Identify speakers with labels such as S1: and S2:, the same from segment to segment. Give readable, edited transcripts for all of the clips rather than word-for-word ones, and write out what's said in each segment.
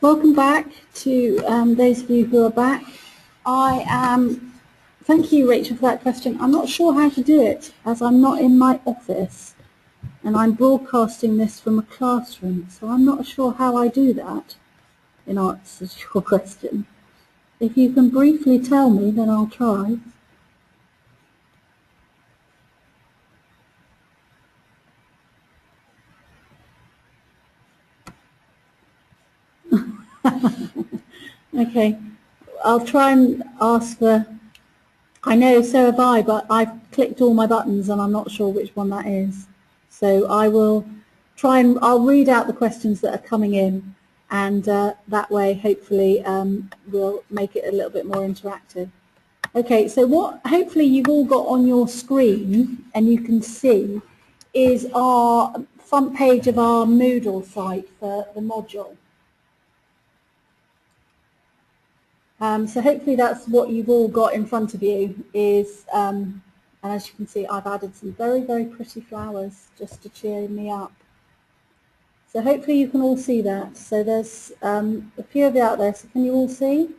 S1: Welcome back to those of you who are back. Thank you, Rachel, for that question. I'm not sure how to do it as I'm not in my office and I'm broadcasting this from a classroom, so I'm not sure how I do that in answer to your question. If you can briefly tell me, then I'll try. Okay, I'll try and ask for, I know, so have I, but I've clicked all my buttons and I'm not sure which one that is. So I will try and I'll read out the questions that are coming in, and that way hopefully we'll make it a little bit more interactive. Okay, so what hopefully you've all got on your screen and you can see is our front page of our Moodle site for the module. So hopefully that's what you've all got in front of you is, and as you can see, I've added some very, very pretty flowers just to cheer me up. So hopefully you can all see that. So there's a few of you out there, so can you all see?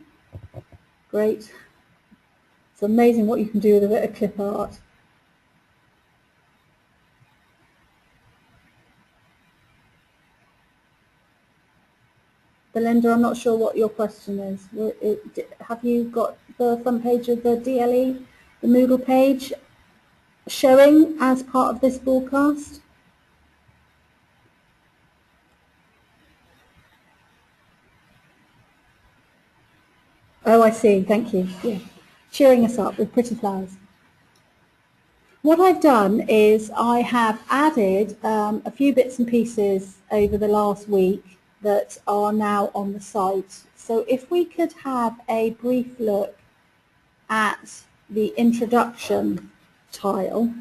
S1: Great. It's amazing what you can do with a bit of clip art. Belinda, I'm not sure what your question is. Have you got the front page of the DLE, the Moodle page, showing as part of this broadcast? Oh, I see. Thank you. Yeah. Cheering us up with pretty flowers. What I've done is I have added a few bits and pieces over the last week that are now on the site. So if we could have a brief look at the introduction tile.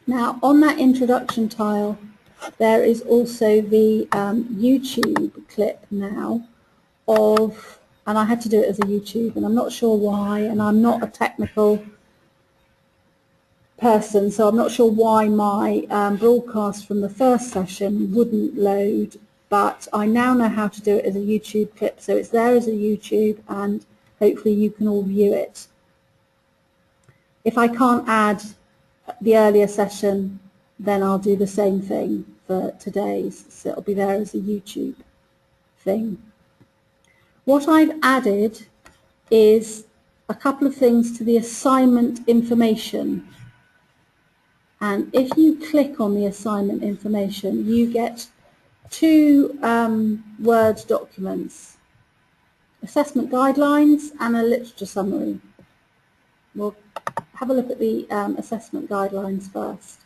S1: Now on that introduction tile there is also the YouTube clip now of, and I had to do it as a YouTube and I'm not sure why, and I'm not a technical person, so I'm not sure why my broadcast from the first session wouldn't load, but I now know how to do it as a YouTube clip, so it's there as a YouTube and hopefully you can all view it. If I can't add the earlier session, then I'll do the same thing for today's, so it'll be there as a YouTube thing. What I've added is a couple of things to the assignment information. And if you click on the assignment information, you get two Word documents, assessment guidelines and a literature summary. We'll have a look at the assessment guidelines first.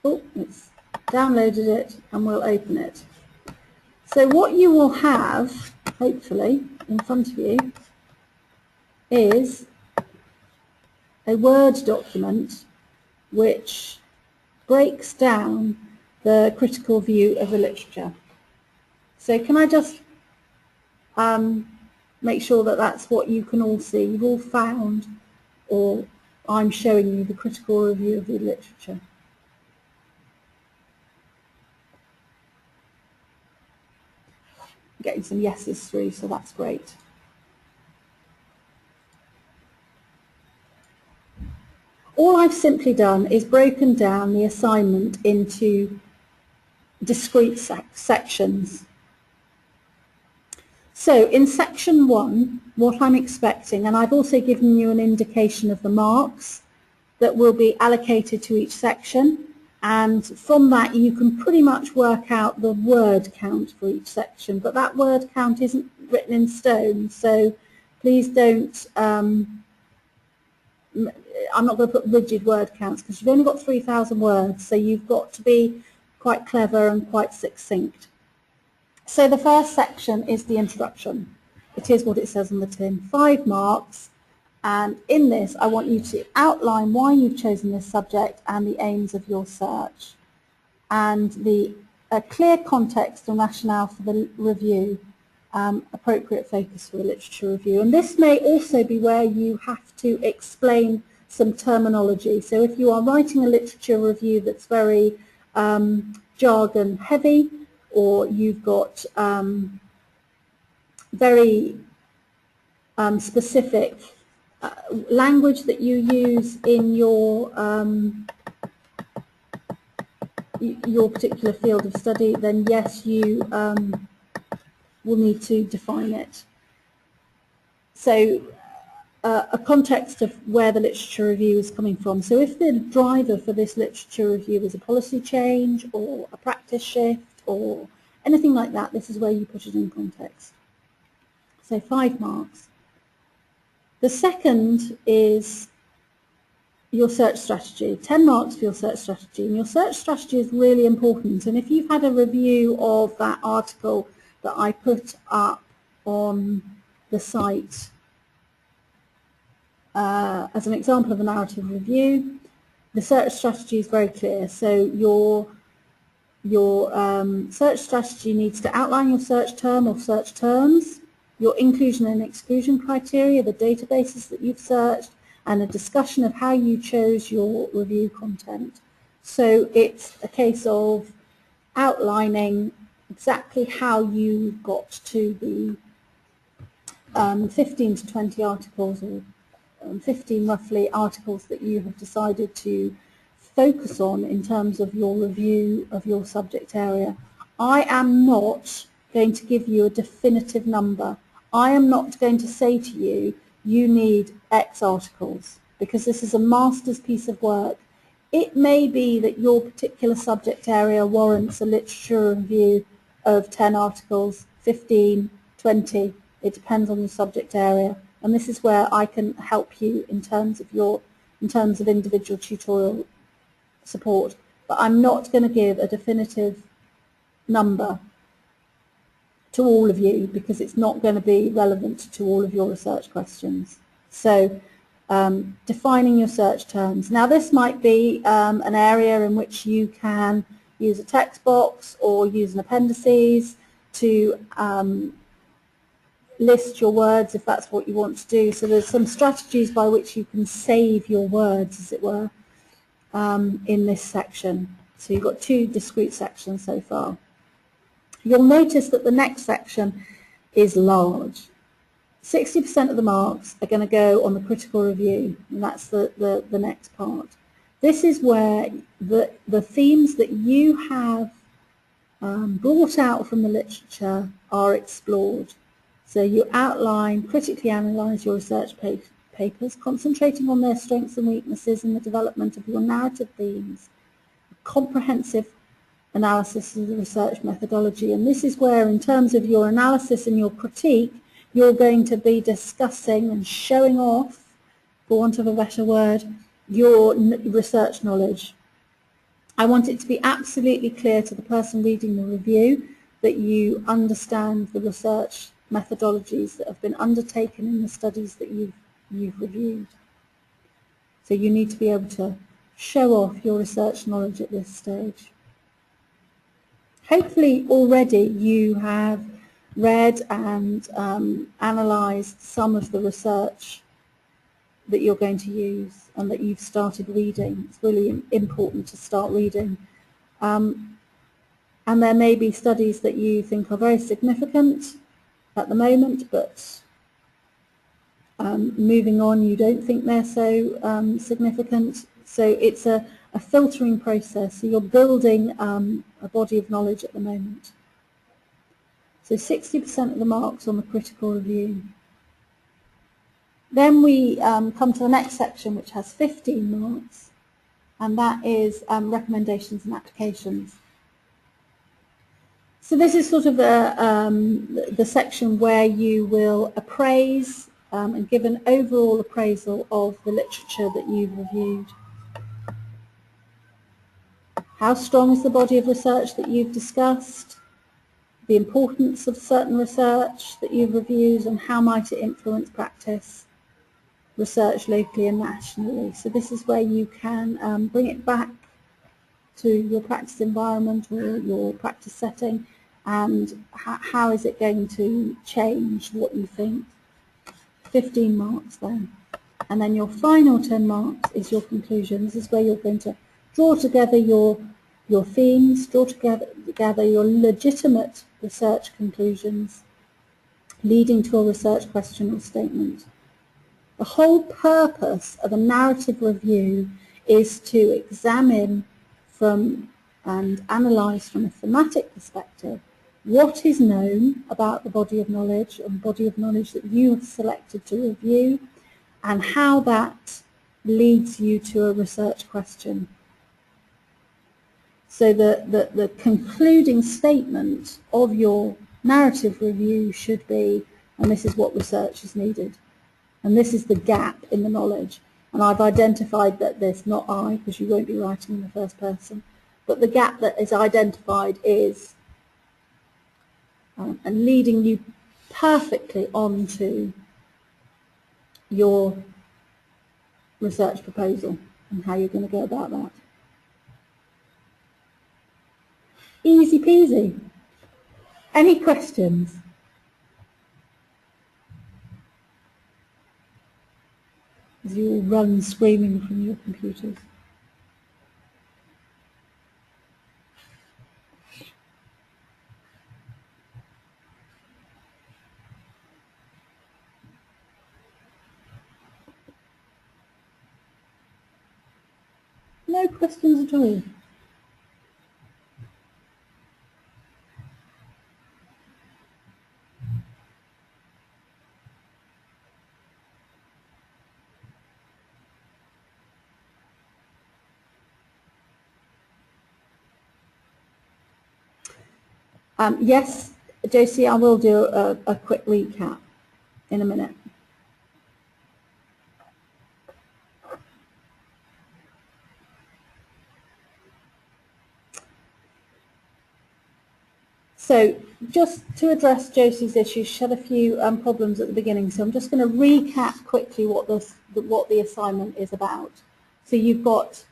S1: Oh, it's downloaded it and we'll open it. So what you will have, hopefully, in front of you is a Word document which breaks down the critical view of the literature. So can I just make sure that that's what you can all see? You've all found, or I'm showing you the critical review of the literature. Getting some yeses through, so that's great. All I've simply done is broken down the assignment into discrete sections. So in section 1, what I'm expecting, and I've also given you an indication of the marks that will be allocated to each section, and from that you can pretty much work out the word count for each section, but that word count isn't written in stone, so please don't, I'm not going to put rigid word counts because you've only got 3,000 words, so you've got to be quite clever and quite succinct. So the first section is the introduction. It is what it says on the tin, 5 marks. And in this, I want you to outline why you've chosen this subject and the aims of your search, and the clear context and rationale for the review, appropriate focus for a literature review. And this may also be where you have to explain some terminology. So if you are writing a literature review that's very jargon heavy, or you've got very specific language that you use in your particular field of study, then yes, you will need to define it. So a context of where the literature review is coming from. So if the driver for this literature review is a policy change or a practice shift or anything like that, this is where you put it in context. So 5 marks. The second is your search strategy. 10 marks for your search strategy. And your search strategy is really important. And if you've had a review of that article that I put up on the site as an example of a narrative review, the search strategy is very clear. So your search strategy needs to outline your search term or search terms, your inclusion and exclusion criteria, the databases that you've searched, and a discussion of how you chose your review content. So it's a case of outlining exactly how you got to the 15 to 20 articles, or 15 roughly articles that you have decided to focus on in terms of your review of your subject area. I am not going to give you a definitive number. I am not going to say to you, you need X articles, because this is a master's piece of work. It may be that your particular subject area warrants a literature review of 10 articles, 15, 20. It depends on your subject area. And this is where I can help you in terms of individual tutorial support. But I'm not going to give a definitive number to all of you, because it's not going to be relevant to all of your research questions. So defining your search terms. Now this might be an area in which you can use a text box or use an appendices to list your words if that's what you want to do. So there's some strategies by which you can save your words, as it were, in this section. So you've got 2 discrete sections so far. You'll notice that the next section is large. 60% of the marks are going to go on the critical review, and that's the next part. This is where the themes that you have brought out from the literature are explored. So you outline, critically analyse your research papers, concentrating on their strengths and weaknesses in the development of your narrative themes, a comprehensive analysis of the research methodology. And this is where, in terms of your analysis and your critique, you're going to be discussing and showing off, for want of a better word, your research knowledge. I want it to be absolutely clear to the person reading the review that you understand the research methodologies that have been undertaken in the studies that you've reviewed. So you need to be able to show off your research knowledge at this stage. Hopefully already you have read and analysed some of the research that you're going to use and that you've started reading. It's really important to start reading. And there may be studies that you think are very significant at the moment, but moving on, you don't think they're so significant. So it's a filtering process. So you're building a body of knowledge at the moment. So 60% of the marks on the critical review. Then we come to the next section, which has 15 marks, and that is recommendations and applications. So this is sort of the section where you will appraise and give an overall appraisal of the literature that you've reviewed. How strong is the body of research that you've discussed? The importance of certain research that you've reviewed, and how might it influence practice, research locally and nationally. So this is where you can bring it back to your practice environment or your practice setting, and how is it going to change what you think. 15 marks then. And then your final 10 marks is your conclusion. This is where you're going to draw together your themes, draw together your legitimate research conclusions, leading to a research question or statement. The whole purpose of a narrative review is to examine from and analyse from a thematic perspective what is known about the body of knowledge and body of knowledge that you have selected to review, and how that leads you to a research question. So the concluding statement of your narrative review should be, and this is what research is needed, and this is the gap in the knowledge. And I've identified that there's not I, because you won't be writing in the first person, but the gap that is identified is, and leading you perfectly onto your research proposal and how you're going to go about that. Easy peasy. Any questions? As you all run screaming from your computers. No questions at all. Yes, Josie, I will do a quick recap in a minute. So just to address Josie's issue, she had a few problems at the beginning, so I'm just going to recap quickly what the assignment is about. So you've got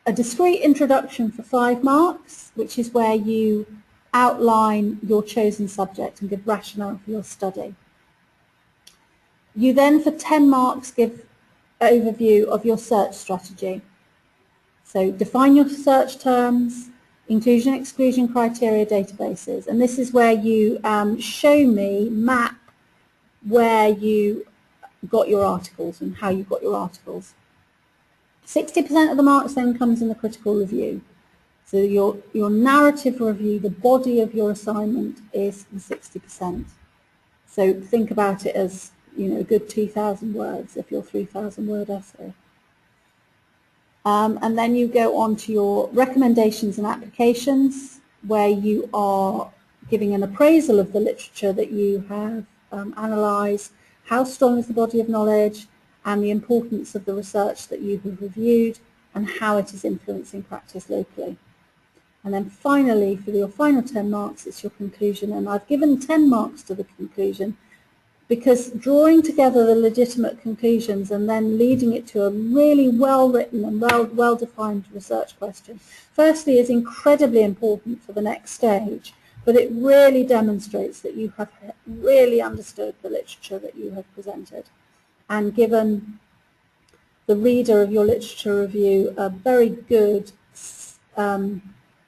S1: a discrete introduction for 5 marks, which is where you outline your chosen subject and give rationale for your study. You then, for 10 marks, give an overview of your search strategy. So define your search terms, inclusion, exclusion criteria, databases, and this is where you map where you got your articles and how you got your articles. 60% of the marks then comes in the critical review. So your narrative review, the body of your assignment, is the 60%. So think about it as, you know, a good 2,000 words if your 3,000 word essay. And then you go on to your recommendations and applications, where you are giving an appraisal of the literature that you have analysed, how strong is the body of knowledge, and the importance of the research that you have reviewed, and how it is influencing practice locally. And then finally, for your final 10 marks, it's your conclusion. And I've given 10 marks to the conclusion because drawing together the legitimate conclusions and then leading it to a really well-written and well-defined research question, firstly, is incredibly important for the next stage, but it really demonstrates that you have really understood the literature that you have presented and given the reader of your literature review a very good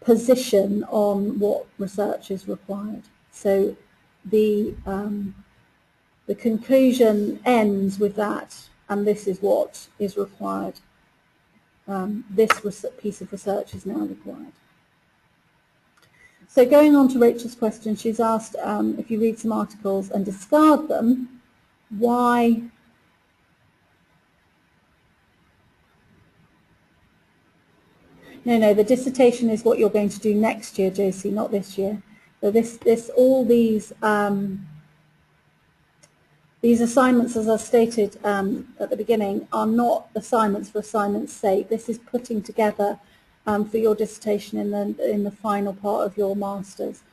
S1: position on what research is required. So the conclusion ends with that, and this is what is required. This piece of research is now required. So going on to Rachel's question, she's asked if you read some articles and discard them, why? No, the dissertation is what you're going to do next year, Josie, not this year. So all these assignments, as I stated at the beginning, are not assignments for assignment's sake. This is putting together for your dissertation in the final part of your master's.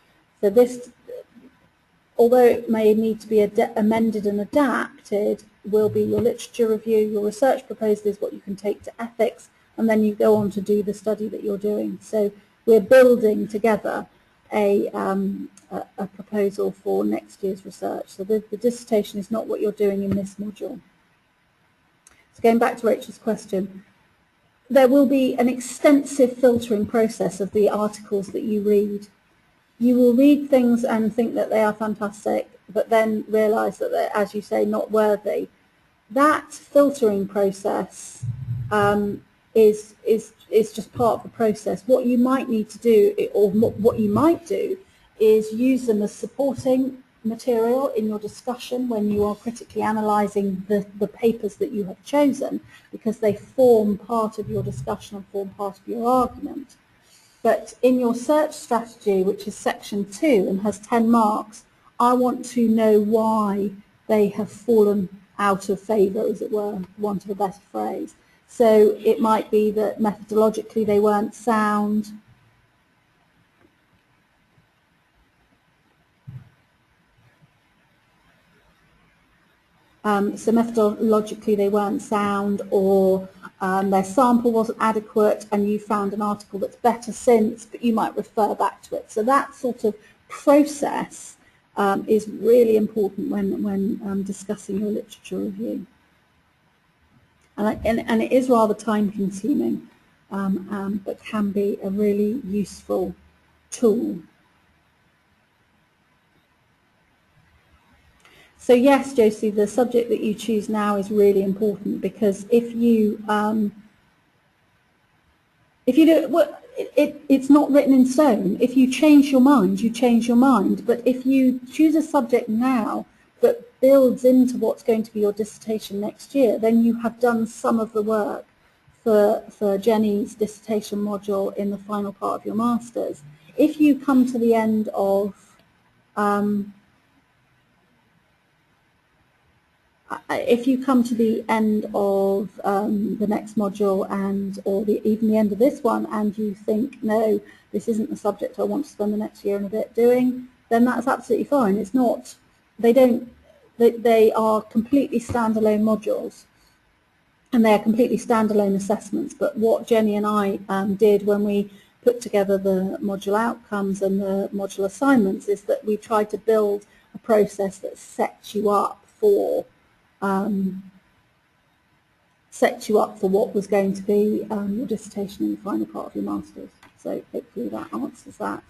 S1: So this, although it may need to be amended and adapted, will be your literature review. Your research proposal is what you can take to ethics, and then you go on to do the study that you're doing. So we're building together a proposal for next year's research. So the dissertation is not what you're doing in this module. So going back to Rachel's question, there will be an extensive filtering process of the articles that you read. You will read things and think that they are fantastic, but then realise that they're, as you say, not worthy. That filtering process is just part of the process. What you might need to do, or what you might do, is use them as supporting material in your discussion when you are critically analysing the papers that you have chosen, because they form part of your discussion and form part of your argument. But in your search strategy, which is section 2 and has 10 marks, I want to know why they have fallen out of favour, as it were, for want of a better phrase. So it might be that methodologically they weren't sound. So methodologically they weren't sound, or their sample wasn't adequate, and you found an article that's better since, but you might refer back to it. So that sort of process is really important when discussing your literature review. And it is rather time consuming, but can be a really useful tool. So yes, Josie, the subject that you choose now is really important, because if you do, well, it's not written in stone. If you change your mind, you change your mind. But if you choose a subject now that builds into what's going to be your dissertation next year, then you have done some of the work for Jenny's dissertation module in the final part of your master's. If you come to the end of the next module or even the end of this one, and you think, no, this isn't the subject I want to spend the next year and a bit doing, then that's absolutely fine. It's not, they are completely standalone modules, and they are completely standalone assessments. But what Jenny and I did when we put together the module outcomes and the module assignments is that we tried to build a process that sets you up for what was going to be your dissertation in the final part of your master's. So hopefully that answers that.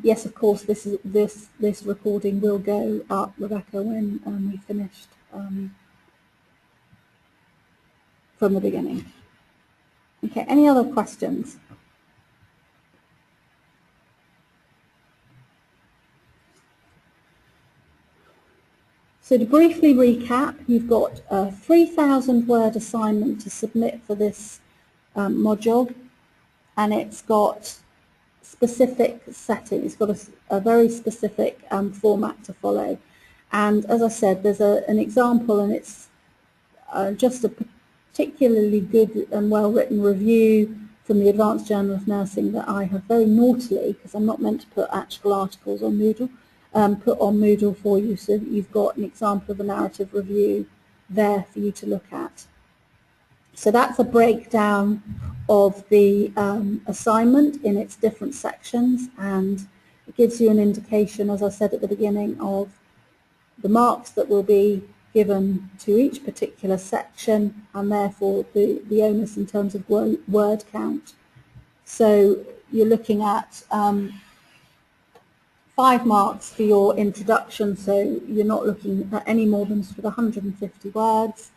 S1: Yes, of course, this recording will go up, Rebecca, when we finished from the beginning. Okay, any other questions? So to briefly recap, you've got a 3,000 word assignment to submit for this module, and it's got specific settings. It's got a very specific format to follow. And as I said, there's an example, and it's just a particularly good and well-written review from the Advanced Journal of Nursing that I have very naughtily, because I'm not meant to put actual articles on Moodle, put on Moodle for you, so that you've got an example of a narrative review there for you to look at. So that's a breakdown of the assignment in its different sections, and it gives you an indication, as I said at the beginning, of the marks that will be given to each particular section, and therefore the onus in terms of word count. So you're looking at 5 marks for your introduction, so you're not looking at any more than sort of 150 words.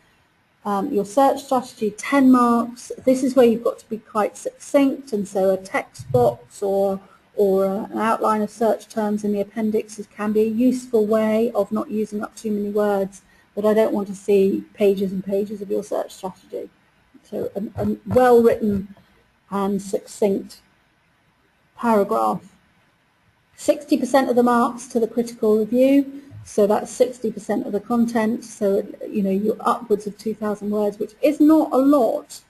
S1: Your search strategy, 10 marks. This is where you've got to be quite succinct, and so a text box or an outline of search terms in the appendixes can be a useful way of not using up too many words, but I don't want to see pages and pages of your search strategy. So a well-written and succinct paragraph. 60% of the marks to the critical review, so that's 60% of the content, so you're upwards of 2,000 words, which is not a lot.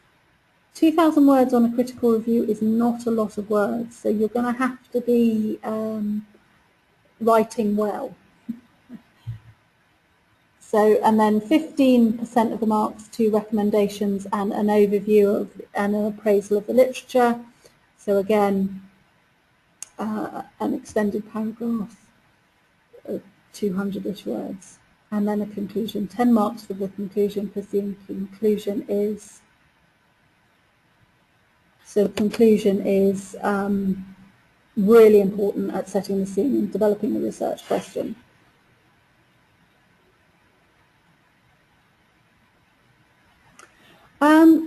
S1: 2,000 words on a critical review is not a lot of words, so you're going to have to be writing well. So, and then 15% of the marks to recommendations and an overview of and an appraisal of the literature. So again, an extended paragraph of 200-ish words. and then a conclusion. 10 marks for the conclusion, because the conclusion is, so the conclusion is really important at setting the scene and developing the research question.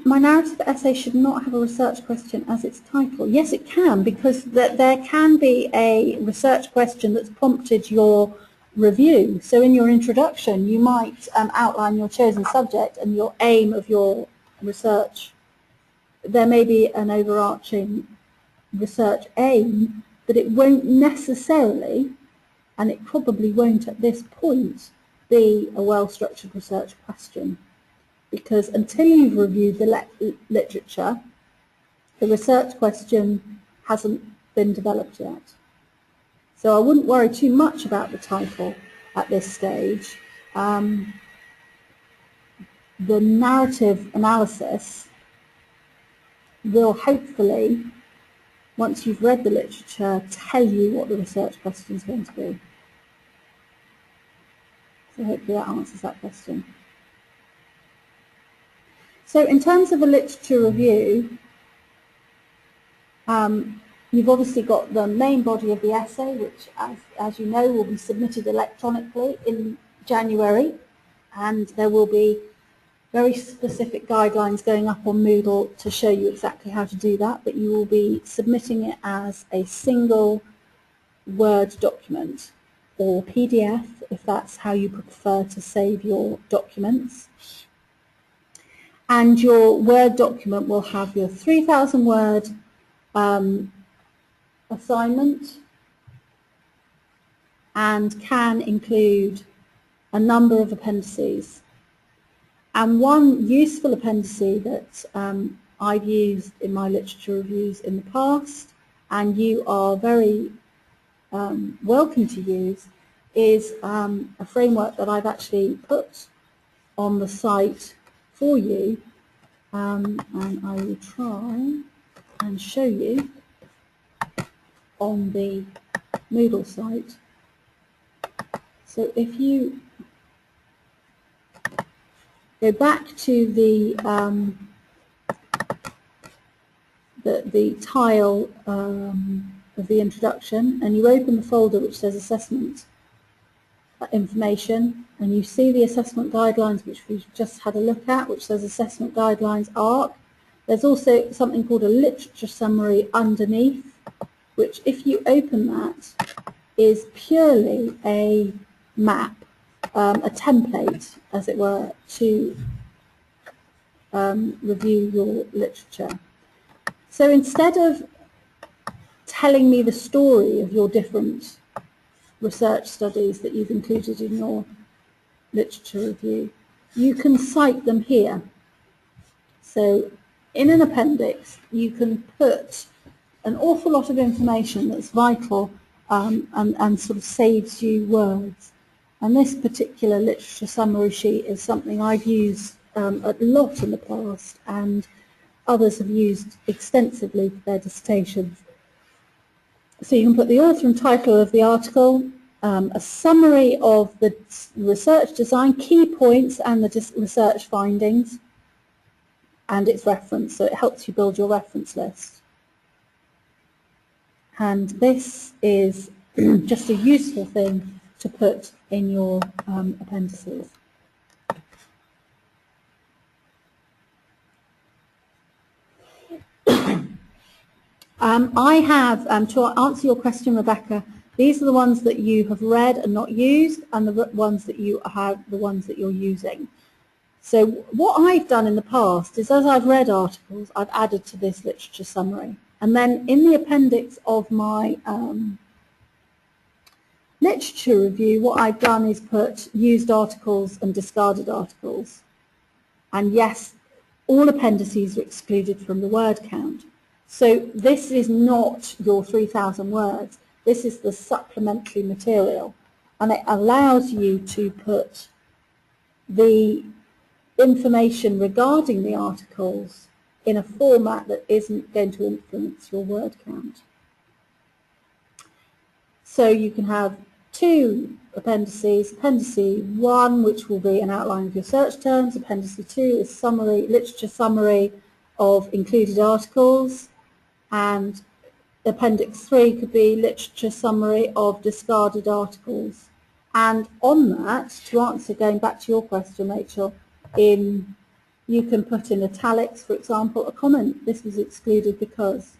S1: My narrative essay should not have a research question as its title. Yes, it can, because there can be a research question that's prompted your review. So in your introduction, you might outline your chosen subject and your aim of your research. There may be an overarching research aim, but it won't necessarily, and it probably won't at this point, be a well-structured research question. Because until you've reviewed the literature, the research question hasn't been developed yet. So I wouldn't worry too much about the title at this stage. The narrative analysis will hopefully, once you've read the literature, tell you what the research question is going to be. So hopefully that answers that question. So in terms of a literature review, you've obviously got the main body of the essay, which, as you know, will be submitted electronically in January, and there will be very specific guidelines going up on Moodle to show you exactly how to do that, but you will be submitting it as a single Word document or PDF, if that's how you prefer to save your documents. And your Word document will have your 3,000 word assignment and can include a number of appendices. And one useful appendix that I've used in my literature reviews in the past, and you are very welcome to use, is a framework that I've actually put on the site for you, and I will try and show you on the Moodle site. So if you go back to the tile of the introduction, and you open the folder which says assessment information, and you see the assessment guidelines which we've just had a look at, which says assessment guidelines ARC. There's also something called a literature summary underneath, which if you open that is purely a map, a template as it were, to review your literature. So instead of telling me the story of your different research studies that you've included in your literature review, you can cite them here. So in an appendix you can put an awful lot of information that's vital and sort of saves you words. And this particular literature summary sheet is something I've used a lot in the past, and others have used extensively for their dissertations. So you can put the author and title of the article, a summary of the research design, key points and the research findings, and its reference, so it helps you build your reference list. And this is just a useful thing to put in your appendices. I have, to answer your question, Rebecca, these are the ones that you have read and not used, and the ones that you have, the ones that you're using. So what I've done in the past is, as I've read articles, I've added to this literature summary. And then in the appendix of my literature review, what I've done is put used articles and discarded articles. And yes, all appendices are excluded from the word count. So this is not your 3,000 words. This is the supplementary material. And it allows you to put the information regarding the articles in a format that isn't going to influence your word count. So you can have two appendices. Appendix 1, which will be an outline of your search terms. Appendix 2 is summary, literature summary of included articles, and Appendix 3 could be literature summary of discarded articles. And on that, to answer, going back to your question, Rachel, you can put in italics, for example, a comment. This was excluded because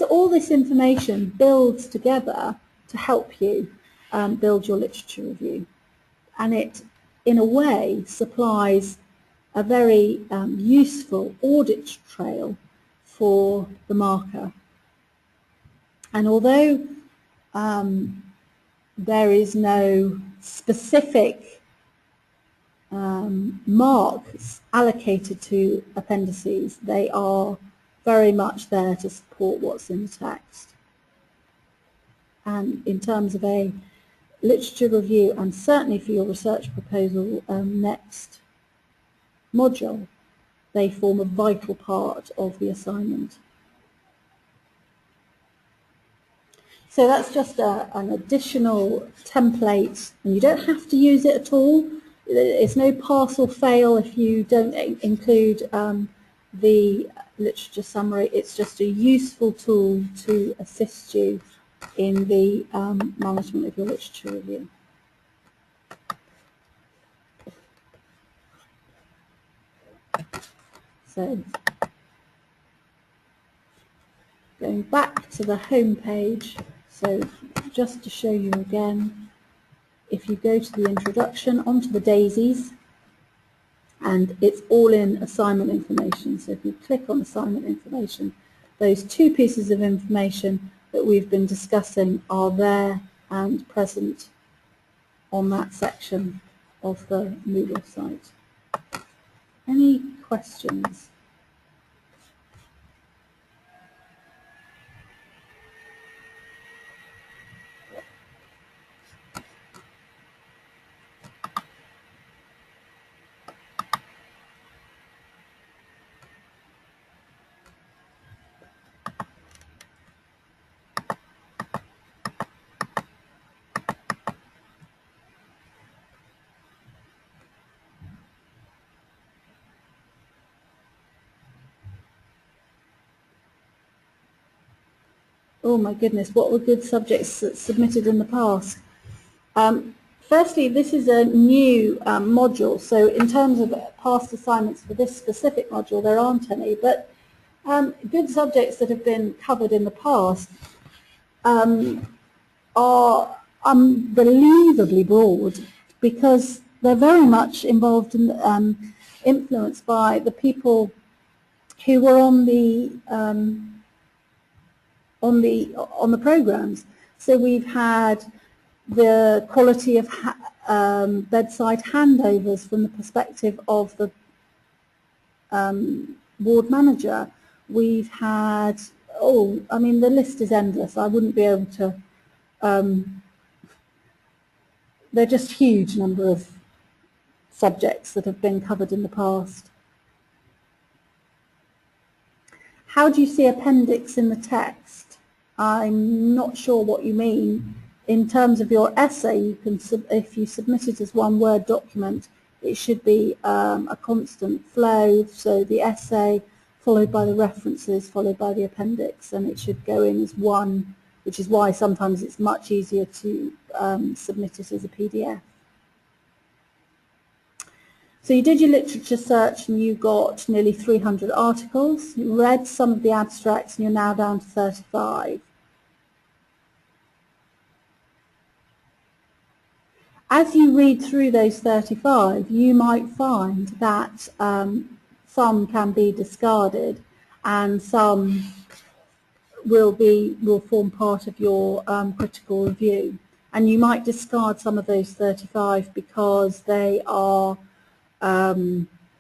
S1: all this information builds together to help you build your literature review, and it in a way supplies a very useful audit trail for the marker. And although there is no specific marks allocated to appendices, they are very much there to support what's in the text. And in terms of a literature review, and certainly for your research proposal next module, they form a vital part of the assignment. So that's just an additional template, and you don't have to use it at all. It's no pass or fail if you don't include the literature summary. It's just a useful tool to assist you in the management of your literature review. So, going back to the home page, so just to show you again, if you go to the introduction, onto the daisies, and it's all in assignment information. So if you click on assignment information, those two pieces of information that we've been discussing are there and present on that section of the Moodle site. Any questions? Oh my goodness, what were good subjects that submitted in the past? Firstly, this is a new module, so in terms of past assignments for this specific module, there aren't any, but good subjects that have been covered in the past are unbelievably broad, because they're very much involved in, influenced by the people who were on the programs. So we've had the quality of bedside handovers from the perspective of the ward manager. We've had, I mean, the list is endless. I wouldn't be able to, they're just huge number of subjects that have been covered in the past. How do you see appendix in the text? I'm not sure what you mean. In terms of your essay, you can, if you submit it as one Word document, it should be a constant flow, so the essay followed by the references, followed by the appendix, and it should go in as one, which is why sometimes it's much easier to submit it as a PDF. So you did your literature search and you got nearly 300 articles. You read some of the abstracts and you're now down to 35. As you read through those 35, you might find that some can be discarded and some will form part of your critical review. And you might discard some of those 35 because they are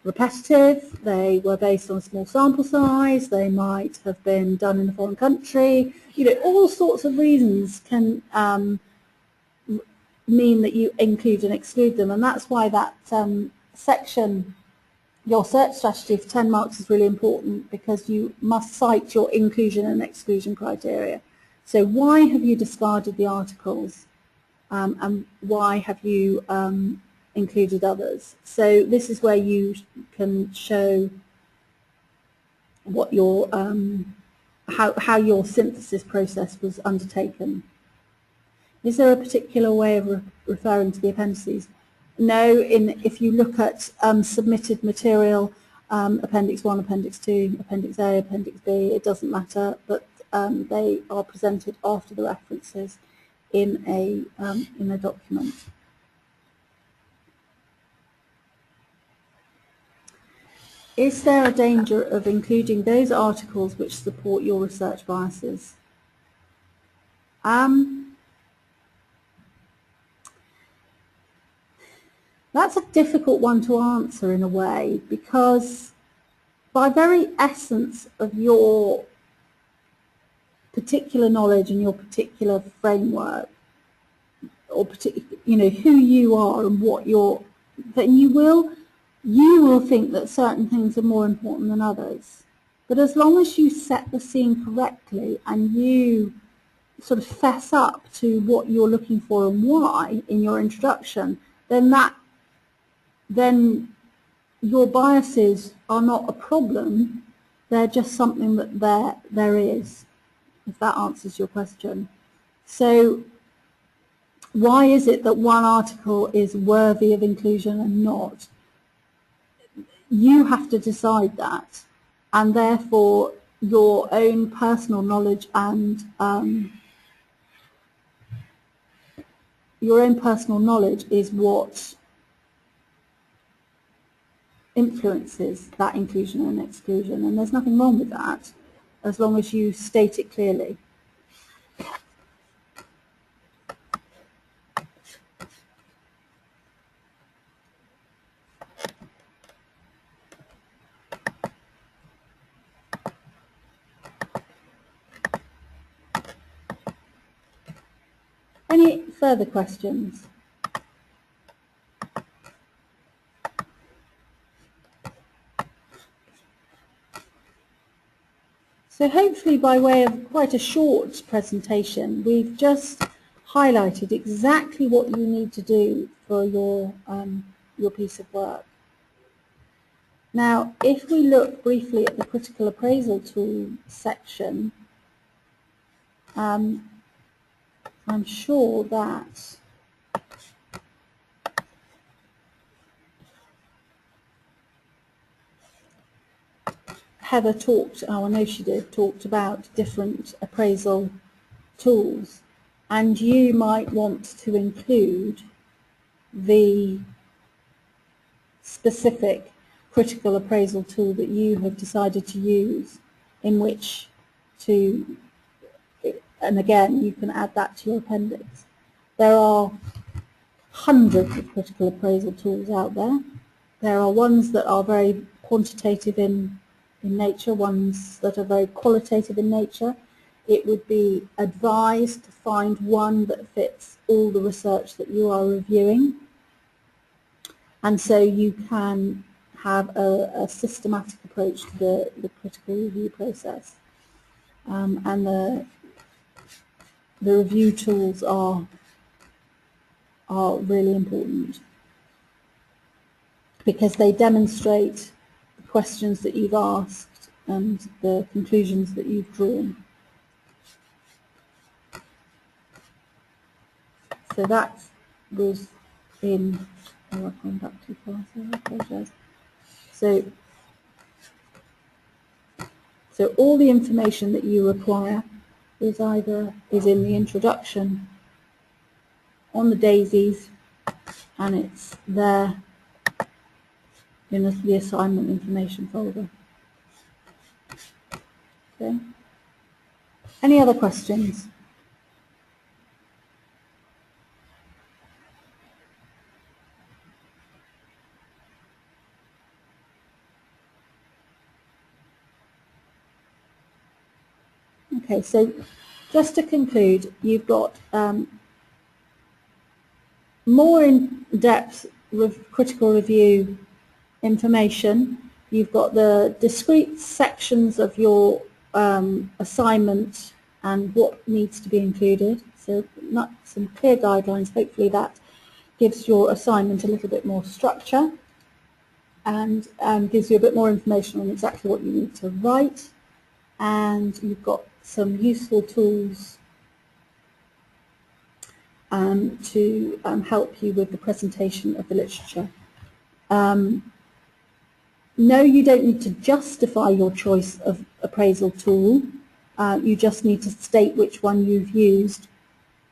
S1: repetitive, they were based on a small sample size, they might have been done in a foreign country. You know, all sorts of reasons can mean that you include and exclude them, and that's why that section, your search strategy for 10 marks, is really important, because you must cite your inclusion and exclusion criteria. So why have you discarded the articles, and why have you included others? So this is where you can show what your how your synthesis process was undertaken. Is there a particular way of referring to the appendices? No. If you look at submitted material, Appendix 1, Appendix 2, Appendix A, Appendix B, it doesn't matter, but they are presented after the references in a document. Is there a danger of including those articles which support your research biases? That's a difficult one to answer in a way, because by very essence of your particular knowledge and your particular framework, or who you are and what you're, then you will think that certain things are more important than others. But as long as you set the scene correctly and you sort of fess up to what you're looking for and why in your introduction, then your biases are not a problem, they're just something that there is, if that answers your question. So why is it that one article is worthy of inclusion and not? You have to decide that, and therefore your own personal knowledge and is what influences that inclusion and exclusion, and there's nothing wrong with that as long as you state it clearly. Any further questions? So hopefully, by way of quite a short presentation, we've just highlighted exactly what you need to do for your piece of work. Now, if we look briefly at the critical appraisal tool section, I'm sure that Heather talked about different appraisal tools, and you might want to include the specific critical appraisal tool that you have decided to use, in which to, and again, you can add that to your appendix. There are hundreds of critical appraisal tools out there. There are ones that are very quantitative in nature, ones that are very qualitative in nature. It would be advised to find one that fits all the research that you are reviewing, and so you can have a systematic approach to the critical review process. And the review tools are really important, because they demonstrate the questions that you've asked and the conclusions that you've drawn. So that was in, oh, I've gone back too far, so I apologise. So all the information that you require is in the introduction on the daisies, and it's there in the assignment information folder. Okay. Any other questions? Okay, so just to conclude, you've got more in-depth critical review information. You've got the discrete sections of your assignment and what needs to be included. So some clear guidelines. Hopefully that gives your assignment a little bit more structure and gives you a bit more information on exactly what you need to write. And you've got some useful tools to help you with the presentation of the literature. No, you don't need to justify your choice of appraisal tool. You just need to state which one you've used,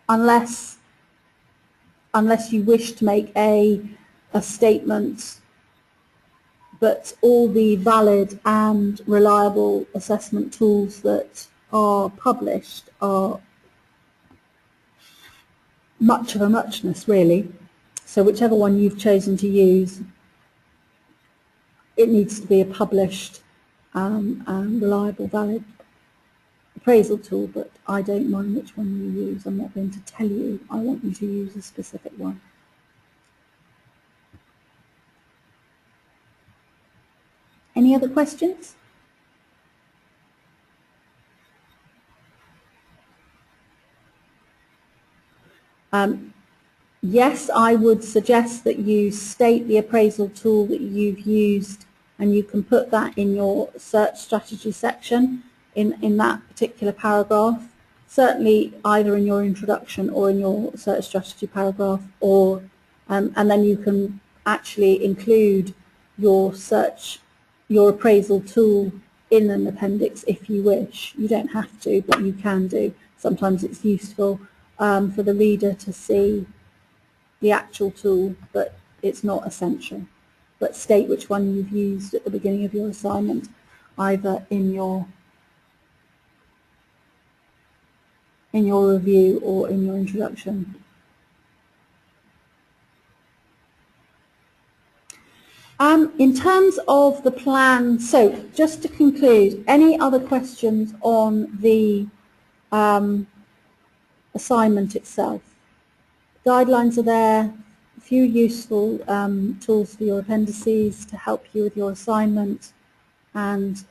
S1: unless you wish to make a statement, but all the valid and reliable assessment tools that are published are much of a muchness, really. So whichever one you've chosen to use, it needs to be a published and reliable, valid appraisal tool, but I don't mind which one you use. I'm not going to tell you. I want you to use a specific one. Any other questions? Yes, I would suggest that you state the appraisal tool that you've used, and you can put that in your search strategy section in that particular paragraph. Certainly either in your introduction or in your search strategy paragraph, or and then you can actually include your appraisal tool in an appendix if you wish. You don't have to, but you can do. Sometimes it's useful for the reader to see the actual tool, but it's not essential. But state which one you've used at the beginning of your assignment, either in your review or in your introduction. In terms of the plan, so just to conclude, any other questions on the assignment itself? Guidelines are there, a few useful tools for your appendices to help you with your assignment, and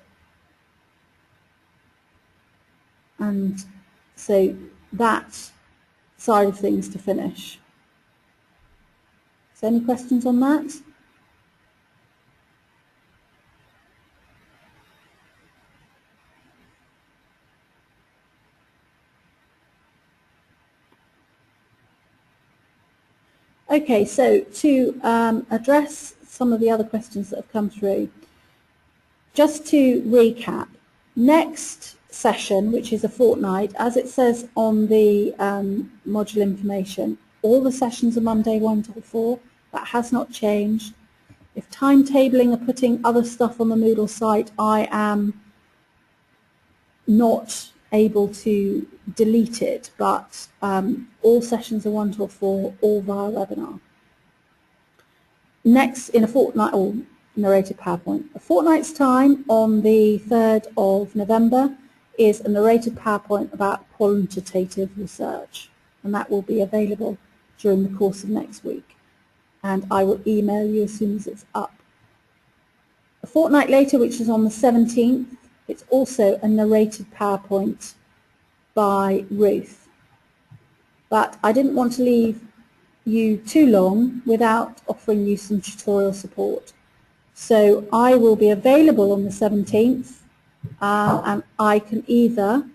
S1: so that side of things to finish. So any questions on that? Okay, so to address some of the other questions that have come through, just to recap, next session, which is a fortnight, as it says on the module information, all the sessions are Monday 1 till 4. That has not changed. If timetabling are putting other stuff on the Moodle site, I am not able to delete it, but all sessions are 1 till 4, all via webinar. Next, in a fortnight, or narrated PowerPoint, a fortnight's time on the 3rd of November is a narrated PowerPoint about quantitative research, and that will be available during the course of next week, and I will email you as soon as it's up. A fortnight later, which is on the 17th, it's also a narrated PowerPoint by Ruth. But I didn't want to leave you too long without offering you some tutorial support. So I will be available on the 17th, and I can either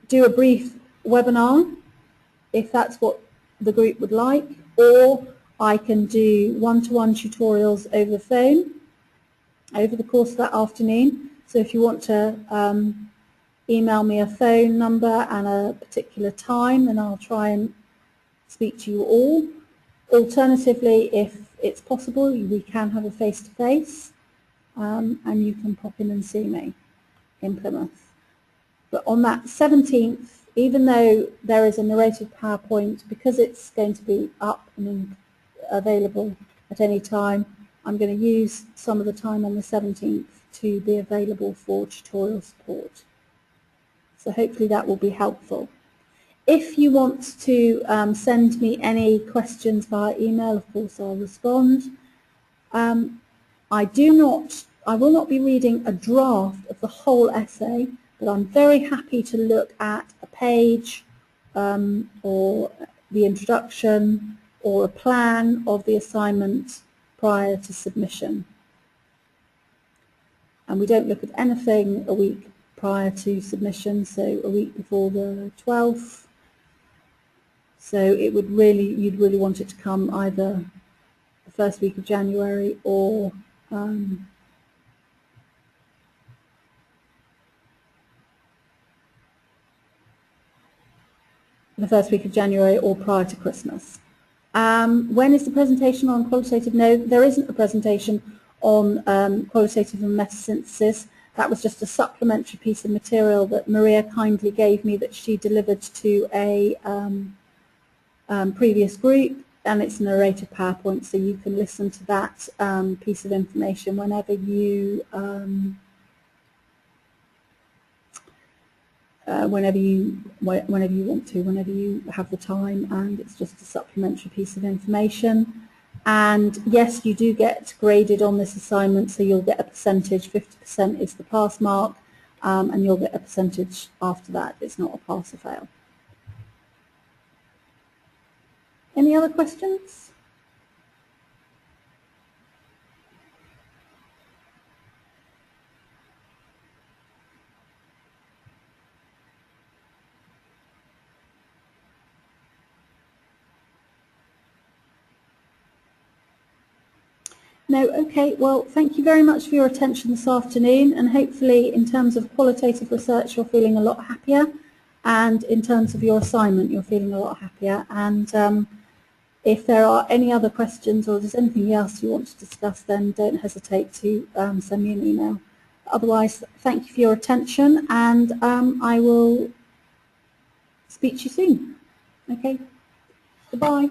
S1: do a brief webinar, if that's what the group would like, or I can do one-to-one tutorials over the phone over the course of that afternoon. So if you want to email me a phone number and a particular time, then I'll try and speak to you all. Alternatively, if it's possible, we can have a face-to-face, and you can pop in and see me in Plymouth. But on that 17th, even though there is a narrated PowerPoint, because it's going to be up and available at any time, I'm going to use some of the time on the 17th to be available for tutorial support. So hopefully that will be helpful. If you want to send me any questions via email, of course I'll respond. I will not be reading a draft of the whole essay, but I'm very happy to look at a page or the introduction or a plan of the assignment prior to submission. And we don't look at anything a week prior to submission, so a week before the 12th. So it would really, you'd really want it to come either the first week of January or the first week of January or prior to Christmas. When is the presentation on qualitative? No, there isn't a presentation on qualitative and metasynthesis. That was just a supplementary piece of material that Maria kindly gave me that she delivered to a previous group, and it's a narrated PowerPoint, so you can listen to that piece of information whenever you whenever you want to, whenever you have the time, and it's just a supplementary piece of information. And yes, you do get graded on this assignment, so you'll get a percentage. 50% is the pass mark, and you'll get a percentage after that. It's not a pass or fail. Any other questions? No, okay, well, thank you very much for your attention this afternoon, and hopefully in terms of qualitative research you're feeling a lot happier, and in terms of your assignment you're feeling a lot happier. And if there are any other questions or there's anything else you want to discuss, then don't hesitate to send me an email. Otherwise, thank you for your attention, and I will speak to you soon. Okay, goodbye.